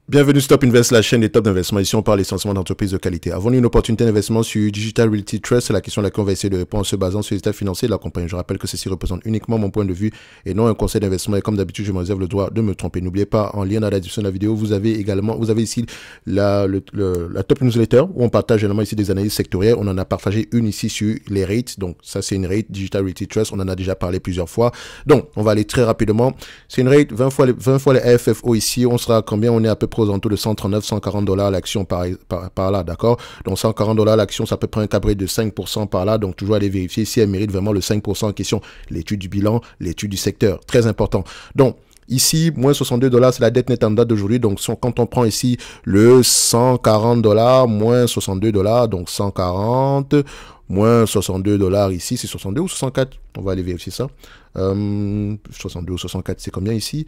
Bienvenue sur Top Invest, la chaîne des top d'investissement. Ici, on parle essentiellement d'entreprises de qualité. Avons-nous une opportunité d'investissement sur Digital Realty Trust? C'est la question à laquelle on va essayer de répondre en se basant sur les états financiers de la compagnie. Je rappelle que ceci représente uniquement mon point de vue et non un conseil d'investissement. Et comme d'habitude, je me réserve le droit de me tromper. N'oubliez pas, en lien dans la description de la vidéo, vous avez ici la Top Newsletter où on partage généralement ici des analyses sectorielles. On en a partagé une ici sur les rates. Donc, ça, c'est une rate Digital Realty Trust. On en a déjà parlé plusieurs fois. Donc, on va aller très rapidement. C'est une rate 20 fois les AFFO ici. On sera à combien? On est à peu près aux alentours de 140 $ l'action par là, d'accord? Donc 140 $ l'action, c'est à peu près un cap rate de 5% par là, donc toujours aller vérifier si elle mérite vraiment le 5% en question. L'étude du bilan, l'étude du secteur, très important. Donc ici, moins 62 $, c'est la dette nette en date d'aujourd'hui. Donc, quand on prend ici le 140 $, moins 62 $, donc 140, moins 62 $ ici, c'est 62 ou 64? On va aller vérifier ça. 62 ou 64, c'est combien ici?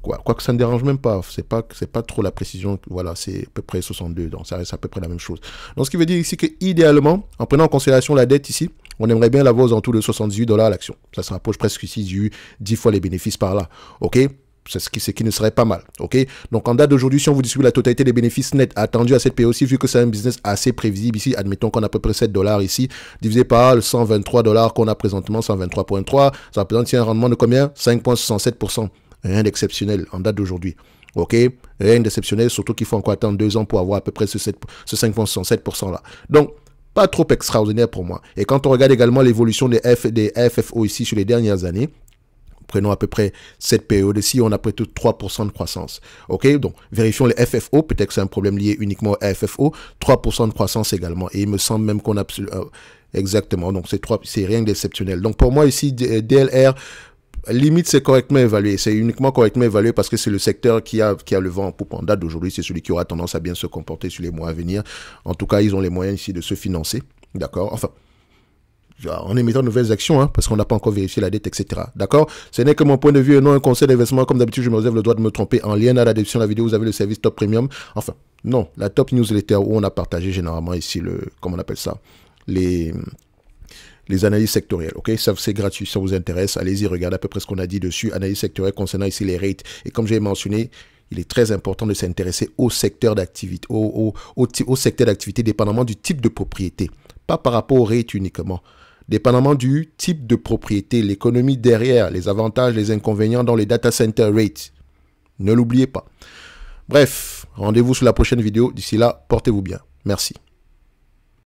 Quoique ça ne dérange même pas, c'est pas trop la précision, voilà, c'est à peu près 62, donc ça reste à peu près la même chose. Donc ce qui veut dire ici que idéalement, en prenant en considération la dette ici, on aimerait bien l'avoir aux alentours de 78 $ l'action. Ça se rapproche presque ici du 10 fois les bénéfices par là, ok? C'est ce qui ne serait pas mal, ok? Donc en date d'aujourd'hui, si on vous distribue la totalité des bénéfices nets attendus à cette période aussi, vu que c'est un business assez prévisible ici, admettons qu'on a à peu près 7 $ ici, divisé par le 123 $ qu'on a présentement, 123,3, ça représente ici un rendement de combien? 5,67%. Rien d'exceptionnel en date d'aujourd'hui. Ok? Rien d'exceptionnel, surtout qu'il faut encore attendre 2 ans pour avoir à peu près ce 5,67% là. Donc, pas trop extraordinaire pour moi. Et quand on regarde également l'évolution des AFFO ici sur les dernières années, prenons à peu près cette période-ci, on a près de 3% de croissance. Ok? Donc, vérifions les FFO. Peut-être que c'est un problème lié uniquement à FFO. 3% de croissance également. Et il me semble même qu'on a... exactement. Donc, c'est rien d'exceptionnel. Donc, pour moi, ici, DLR... limite, c'est correctement évalué. C'est uniquement correctement évalué parce que c'est le secteur qui a le vent en poupe en date d'aujourd'hui. C'est celui qui aura tendance à bien se comporter sur les mois à venir. En tout cas, ils ont les moyens ici de se financer. D'accord? Enfin, en émettant de nouvelles actions, hein, parce qu'on n'a pas encore vérifié la dette, etc. D'accord? Ce n'est que mon point de vue et non un conseil d'investissement. Comme d'habitude, je me réserve le droit de me tromper. En lien dans la description de la vidéo, vous avez le service Top Premium. Enfin, non, la Top Newsletter où on a partagé généralement ici comment on appelle ça? Les analyses sectorielles, ok? Ça, c'est gratuit, si ça vous intéresse, allez-y, regardez à peu près ce qu'on a dit dessus. Analyse sectorielle concernant ici les rates. Et comme j'ai mentionné, il est très important de s'intéresser au secteur d'activité, au secteur d'activité, dépendamment du type de propriété. Pas par rapport au rate uniquement. Dépendamment du type de propriété, l'économie derrière, les avantages, les inconvénients dans les data center rates. Ne l'oubliez pas. Bref, rendez-vous sur la prochaine vidéo. D'ici là, portez-vous bien. Merci.